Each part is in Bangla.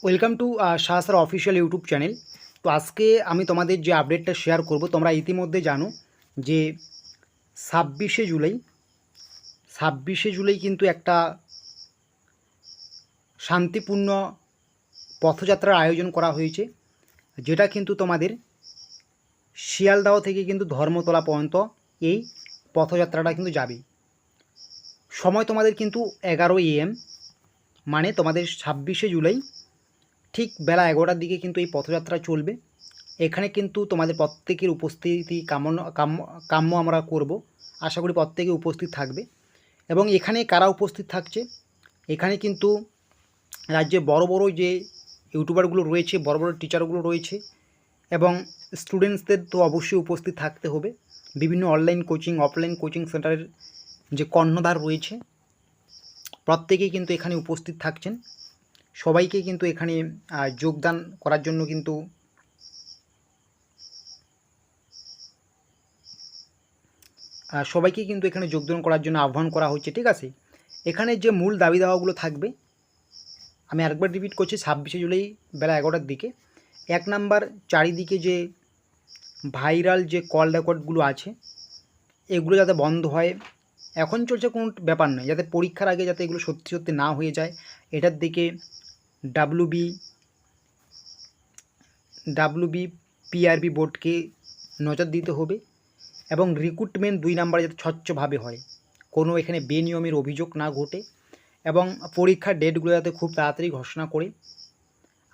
ওয়েলকাম টু শাহসার অফিসিয়াল ইউটিউব চ্যানেল। তো আজকে আমি তোমাদের যে আপডেটটা শেয়ার করব, তোমরা ইতিমধ্যে জানো যে ছাব্বিশে জুলাই কিন্তু একটা শান্তিপূর্ণ পথযাত্রার আয়োজন করা হয়েছে, যেটা কিন্তু তোমাদের শিয়ালদাহ থেকে কিন্তু ধর্মতলা পর্যন্ত এই পথযাত্রাটা কিন্তু যাবে। সময় তোমাদের কিন্তু 11 AM, মানে তোমাদের 26শে জুলাই ঠিক বেলা 11টার দিকে কিন্তু এই পথযাত্রা চলবে। এখানে কিন্তু তোমাদের প্রত্যেকের উপস্থিতি কাম্য আমরা করব। আশা করি প্রত্যেকে উপস্থিত থাকবে। এবং এখানে কারা উপস্থিত থাকছে, এখানে কিন্তু রাজ্যে বড় বড় যে ইউটিউবারগুলো রয়েছে, বড় বড় টিচারগুলো রয়েছে, এবং স্টুডেন্টসদের তো অবশ্যই উপস্থিত থাকতে হবে। বিভিন্ন অনলাইন কোচিং, অফলাইন কোচিং সেন্টারের যে কর্ণধার রয়েছে, প্রত্যেকেই কিন্তু এখানে উপস্থিত থাকছেন। সবাইকে কিন্তু এখানে যোগদান করার জন্য কিন্তু এখানে যোগদান করার জন্য আহ্বান করা হচ্ছে। ঠিক আছে, এখানে যে মূল দাবি দাওয়াগুলো থাকবে, আমি আরেকবার রিপিট করছি, 26শে জুলাই বেলা 11টার দিকে। 1 নাম্বার, চারিদিকে যে ভাইরাল যে কল রেকর্ডগুলো আছে এগুলো যাতে বন্ধ হয়। এখন চলছে কোনো ব্যাপার নয়, যাতে পরীক্ষার আগে যাতে এগুলো সত্যি সত্যি না হয়ে যায়, এটার দিকে ডাব্লিউবি পিআরবি বোর্ডকে নজর দিতে হবে। এবং রিক্রুটমেন্ট 2 নাম্বারে যাতে স্বচ্ছভাবে হয়, কোনো এখানে বেনিয়মের অভিযোগ না ঘটে, এবং পরীক্ষার ডেটগুলো যাতে খুব তাড়াতাড়ি ঘোষণা করে।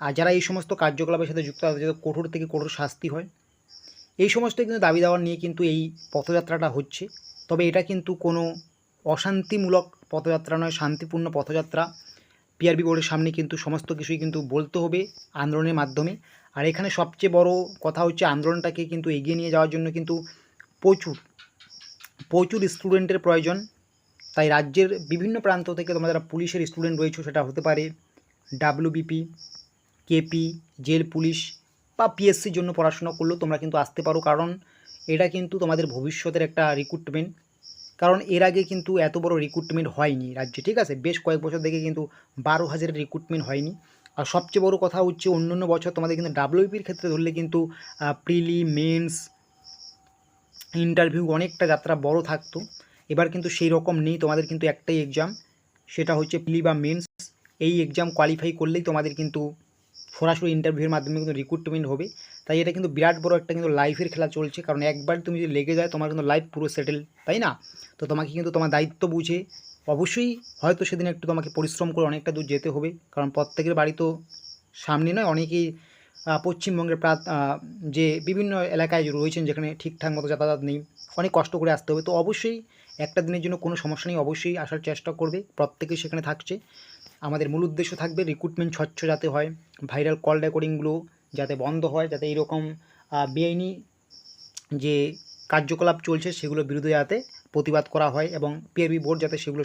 আর যারা এই সমস্ত কার্যকলাপের সাথে যুক্ত তাদের যাতে কঠোর থেকে কঠোর শাস্তি হয়। এই সমস্ত কিন্তু দাবি দাওয়া নিয়ে কিন্তু এই পথযাত্রাটা হচ্ছে। তবে এটা কিন্তু কোনো অশান্তিমূলক পথযাত্রা নয়, শান্তিপূর্ণ পথযাত্রা। পিআরবি বোর্ডের সামনে কিন্তু সমস্ত কিছুই কিন্তু বলতে হবে আন্দোলনের মাধ্যমে। আর এখানে সবচেয়ে বড় কথা হচ্ছে, আন্দোলনটাকে কিন্তু এগিয়ে নিয়ে যাওয়ার জন্য কিন্তু প্রচুর স্টুডেন্টের প্রয়োজন। তাই রাজ্যের বিভিন্ন প্রান্ত থেকে তোমরা যারা পুলিশের স্টুডেন্ট রয়েছে, সেটা হতে পারে ডাব্লিউবিপি, কেপি, জেল পুলিশ বা পিএসসির জন্য পড়াশোনা করলেও তোমরা কিন্তু আসতে পারো, কারণ এটা কিন্তু তোমাদের ভবিষ্যতের একটা রিক্রুটমেন্ট। কারণ এর আগে কিন্তু এত বড় রিক্রুটমেন্ট হয়নি রাজ্যে। ঠিক আছে, বেশ কয়েক বছর থেকে কিন্তু 12,000 রিক্রুটমেন্ট হয়নি। আর সবচেয়ে বড় কথা হচ্ছে, অন্য বছর তোমাদের কিন্তু ডাব্লিউবিপির ক্ষেত্রে ধরলে কিন্তু প্রিলি, মেন্স, ইন্টারভিউ অনেকটা যাত্রা বড় থাকতো। এবার কিন্তু সেই রকম নেই, তোমাদের কিন্তু একটাই এক্সাম, সেটা হচ্ছে প্রিলি বা মেন্স। এই এক্সাম কোয়ালিফাই করলেই তোমাদের কিন্তু সরাসরি ইন্টারভিউয়ের মাধ্যমে কিন্তু রিক্রুটমেন্ট হবে। তাই এটা কিন্তু বিরাট বড় একটা কিন্তু লাইফের খেলা চলছে, কারণ একবার তুমি যদি লেগে যায় তোমার কিন্তু লাইফ পুরো সেটেল, তাই না? তো তোমাকে কিন্তু তোমার দায়িত্ব বুঝে অবশ্যই হয়তো সেদিন একটু তোমাকে পরিশ্রম করে অনেকটা দূর যেতে হবে, কারণ প্রত্যেকের বাড়ি তো সামনে নয়। অনেকেই পশ্চিমবঙ্গের যে বিভিন্ন এলাকায় রয়েছেন যেখানে ঠিকঠাক মতো যাতায়াত নেই, অনেক কষ্ট করে আসতে হবে। তো অবশ্যই একটা দিনের জন্য কোনো সমস্যা নেই, অবশ্যই আসার চেষ্টা করবে, প্রত্যেকেই সেখানে থাকছে। আমাদের মূল উদ্দেশ্য থাকবে রিক্রুটমেন্ট স্বচ্ছ যাতে হয়, ভাইরাল কল রেকর্ডিংগুলো যাতে বন্ধ হয়, যাতে এইরকম বেআইনি যে কার্যকলাপ চলছে সেগুলোর বিরুদ্ধে যাতে প্রতিবাদ করা হয়, এবং পিআরবি বোর্ড যাতে সেগুলো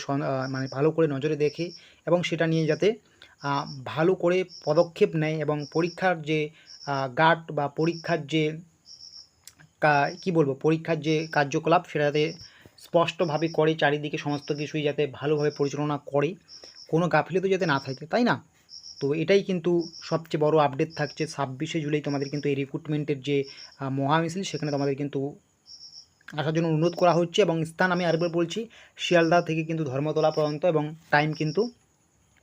মানে ভালো করে নজরে দেখে এবং সেটা নিয়ে যাতে ভালো করে পদক্ষেপ নেয়, এবং পরীক্ষার যে গার্ড বা পরীক্ষার যে পরীক্ষার যে কার্যকলাপ সেটা যাতে স্পষ্টভাবে করে, চারিদিকে সমস্ত কিছুই যাতে ভালোভাবে পরিচালনা করে, কোনো গাফিলতি যাতে না থাকে, তাই না? তো এটাই কিন্তু সবচেয়ে বড় আপডেট থাকছে। 26শে জুলাই তোমাদের কিন্তু এই রিক্রুটমেন্টের যে মহামিছিল, সেখানে তোমাদের কিন্তু আসার জন্য অনুরোধ করা হচ্ছে। এবং স্থান আমি আরেকবার বলছি, শিয়ালদা থেকে কিন্তু ধর্মতলা পর্যন্ত, এবং টাইম কিন্তু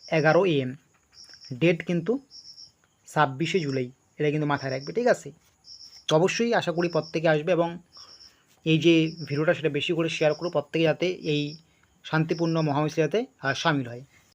11 AM, ডেট কিন্তু 26শে জুলাই, এটা কিন্তু মাথায় রাখবে। ঠিক আছে, তো অবশ্যই আশা করি প্রত্যেকে আসবে, এবং এই যে ভিডিওটা সেটা বেশি করে শেয়ার করো, প্রত্যেকে যাতে এই শান্তিপূর্ণ মহামিছিলে যাতে সামিল হয়।